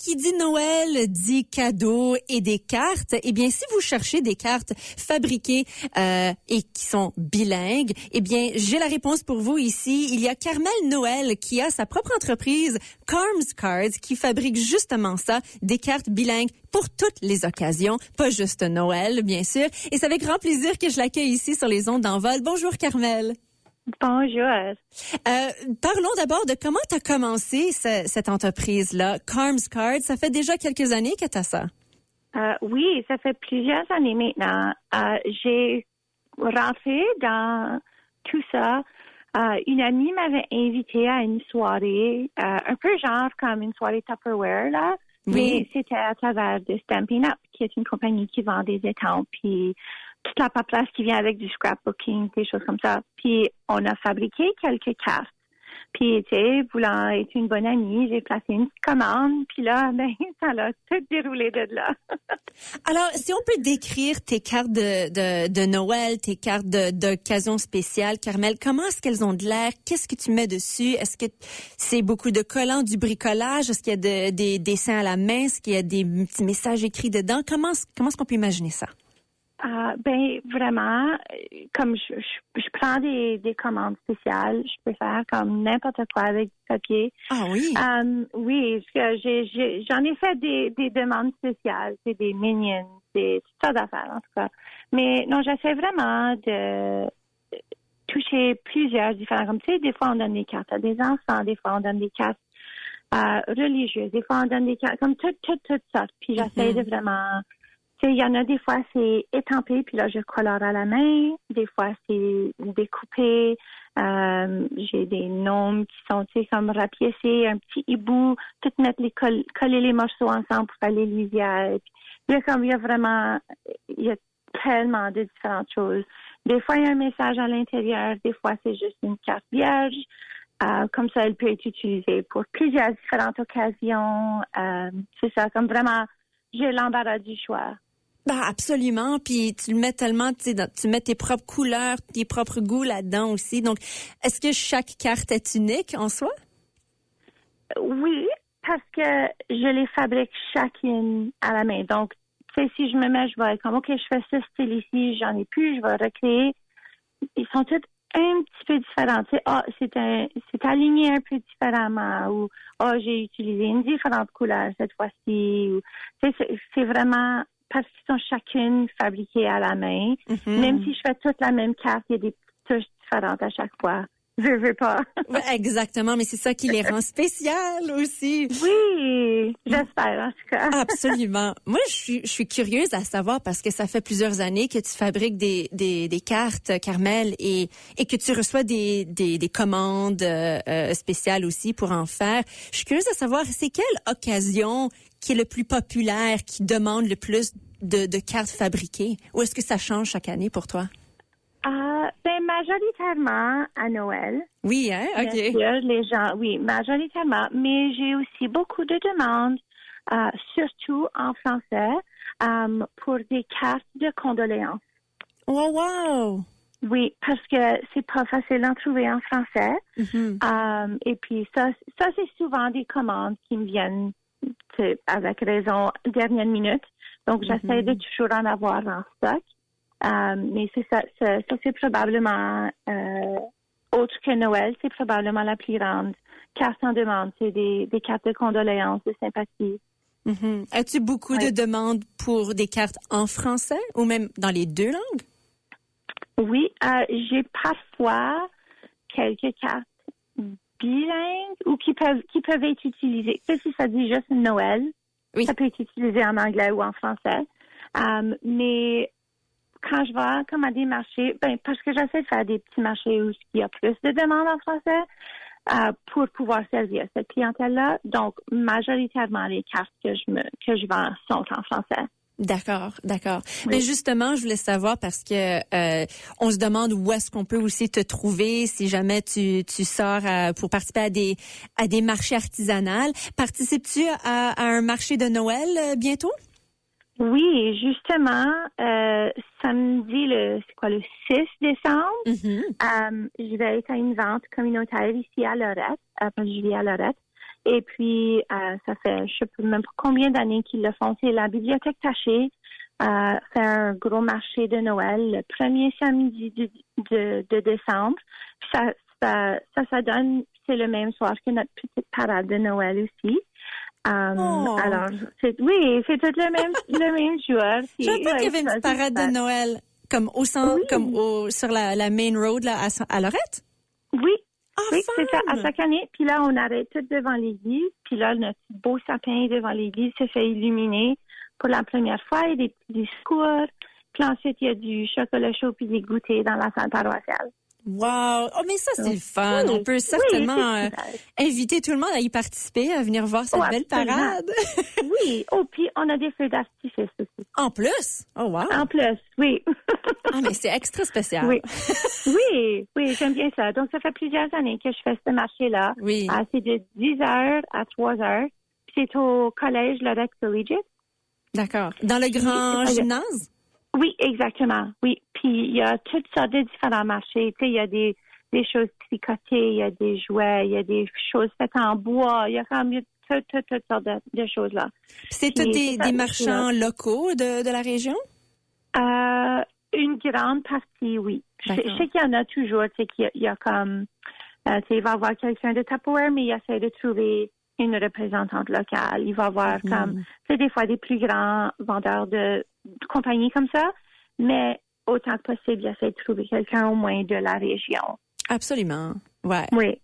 qui dit Noël dit cadeaux et des cartes. Eh bien, si vous cherchez des cartes fabriquées et qui sont bilingues, eh bien, j'ai la réponse pour vous ici. Il y a Carmel Noël qui a sa propre entreprise, Carms Cards, qui fabrique justement ça, des cartes bilingues pour toutes les occasions, pas juste Noël, bien sûr. Et c'est avec grand plaisir que je l'accueille ici sur les ondes d'Envol. Bonjour, Carmel. Bonjour. Parlons d'abord de comment tu as commencé cette entreprise-là, Carms Cards. Ça fait déjà quelques années que tu as ça. Oui, ça fait plusieurs années maintenant. J'ai rentré dans tout ça. Une amie m'avait invitée à une soirée, un peu genre comme une soirée Tupperware, là. Oui. Mais c'était à travers de Stampin' Up, qui est une compagnie qui vend des étampes, puis toute la paperasse qui vient avec du scrapbooking, des choses comme ça. Puis on a fabriqué quelques cartes. Puis, tu sais, voulant être une bonne amie, j'ai placé une petite commande. Puis là, ben, ça l'a tout déroulé de là. Alors, si on peut décrire tes cartes de Noël, tes cartes d'occasion spéciale, Carmel, comment est-ce qu'elles ont de l'air? Qu'est-ce que tu mets dessus? Est-ce que c'est beaucoup de collants, du bricolage? Est-ce qu'il y a des dessins à la main? Est-ce qu'il y a des petits messages écrits dedans? Comment est-ce qu'on peut imaginer ça? Ben vraiment, comme je prends des commandes spéciales, je peux faire comme n'importe quoi avec du papier. Ah oui. Oui, j'en ai fait des demandes spéciales, c'est des minions, c'est toutes sortes d'affaires en tout cas. Mais non, j'essaie vraiment de toucher plusieurs différents. Comme tu sais, des fois on donne des cartes à des enfants, des fois on donne des cartes religieuses, des fois on donne des cartes comme toutes sortes. Puis j'essaie de vraiment. Tu sais, il y en a des fois, c'est étampé, puis là, je colore à la main. Des fois, c'est découpé. J'ai des gnomes qui sont, tu sais, comme rapiécés, un petit hibou, tout mettre coller les morceaux ensemble pour faire les lisières. Il y a tellement de différentes choses. Des fois, il y a un message à l'intérieur. Des fois, c'est juste une carte vierge. Comme ça, elle peut être utilisée pour plusieurs différentes occasions. C'est ça, comme vraiment, j'ai l'embarras du choix. Ben absolument, puis tu le mets tellement, tu mets tes propres couleurs, tes propres goûts là-dedans aussi. Donc, est-ce que chaque carte est unique en soi? Oui, parce que je les fabrique chacune à la main. Donc, tu sais, si je me mets, je vais être comme, OK, je fais ce style ici, j'en ai plus, je vais recréer. Ils sont tous un petit peu différents. Tu sais, c'est aligné un peu différemment, ou j'ai utilisé une différente couleur cette fois-ci. Ou, tu sais, c'est vraiment parce qu'ils sont chacune fabriquées à la main. Mm-hmm. Même si je fais toute la même carte, il y a des petites touches différentes à chaque fois. Je veux pas. Ouais, exactement, mais c'est ça qui les rend spéciales aussi. Oui, j'espère en tout cas. Absolument. Moi, je suis curieuse à savoir parce que ça fait plusieurs années que tu fabriques des cartes, Carmel, et que tu reçois des commandes spéciales aussi pour en faire. Je suis curieuse à savoir, c'est quelle occasion qui est le plus populaire, qui demande le plus de cartes fabriquées? Ou est-ce que ça change chaque année pour toi? Ben, majoritairement à Noël. Oui, hein? OK. Bien sûr, les gens, oui, majoritairement. Mais j'ai aussi beaucoup de demandes, surtout en français, pour des cartes de condoléances. Oh, wow! Oui, parce que c'est pas facile d'en trouver en français. Mm-hmm. Et puis ça c'est souvent des commandes qui me viennent avec raison dernière minute. Donc, j'essaie de toujours en avoir en stock. Mais c'est ça c'est probablement autre que Noël, c'est probablement la plus grande carte en demande. C'est des cartes de condoléances, de sympathie. Mm-hmm. As-tu beaucoup de demandes pour des cartes en français ou même dans les deux langues? Oui, j'ai parfois quelques cartes bilingues ou qui peuvent être utilisées. Tu sais, si ça dit juste Noël, ça peut être utilisé en anglais ou en français. Mais quand je vais comme à des marchés, parce que j'essaie de faire des petits marchés où il y a plus de demandes en français pour pouvoir servir cette clientèle-là. Donc, majoritairement, les cartes que je vends sont en français. D'accord. Oui. Mais justement, je voulais savoir parce que on se demande où est-ce qu'on peut aussi te trouver si jamais tu sors pour participer à des marchés artisanaux. Participes-tu à un marché de Noël bientôt? Oui, justement, samedi, le 6 décembre, je vais être à une vente communautaire ici à Lorette, parce que je vis à Lorette. Et puis, ça fait, je sais pas même pas combien d'années qu'ils le font. C'est la Bibliothèque Tachée fait un gros marché de Noël le premier samedi de décembre. Puis ça donne, c'est le même soir que notre petite parade de Noël aussi. Alors, c'est tout le même jour. J'entends qu'il y avait une petite parade de Noël, comme au centre, sur la main road, là, à Lorette? Oui. Oui, c'est ça, à chaque année. Puis là, on arrête tout devant l'église. Puis là, notre beau sapin devant l'église se fait illuminer pour la première fois. Il y a des petits discours. Puis ensuite, il y a du chocolat chaud puis des goûters dans la salle paroissiale. Wow! Oh, mais ça, c'est le fun. On peut certainement inviter tout le monde à y participer, à venir voir cette belle parade. Oui. Oh, puis on a des feux d'artifice aussi. En plus? Oh, wow! En plus, oui. Ah, mais c'est extra spécial. Oui. Oui, j'aime bien ça. Donc, ça fait plusieurs années que je fais ce marché-là. Oui. C'est de 10h à 3h. C'est au collège Lorette Collegiate. D'accord. Dans le grand gymnase? Oui, exactement. Oui. Puis, il y a toutes sortes de différents marchés. Tu sais, il y a des choses tricotées, il y a des jouets, il y a des choses faites en bois. Il y a quand même toutes sortes de choses-là. C'est tous des marchands locaux de la région? Une grande partie, oui. Je sais qu'il y en a toujours. Tu sais, qu'il y a comme... tu sais, il va y avoir quelqu'un de Tupperware, mais il essaie de trouver une représentante locale. Il va y avoir comme... Tu sais, des fois, des plus grands vendeurs de compagnies comme ça, mais autant que possible, il essaie de trouver quelqu'un au moins de la région. Absolument. Ouais. Oui.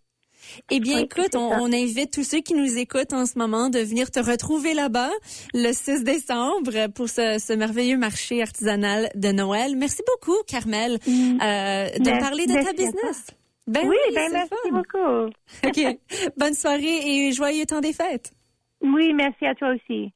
Eh bien, écoute, on invite tous ceux qui nous écoutent en ce moment de venir te retrouver là-bas le 6 décembre pour ce merveilleux marché artisanal de Noël. Merci beaucoup, Carmel, de parler de ta business. Merci beaucoup. OK. Bonne soirée et joyeux temps des fêtes. Oui, merci à toi aussi.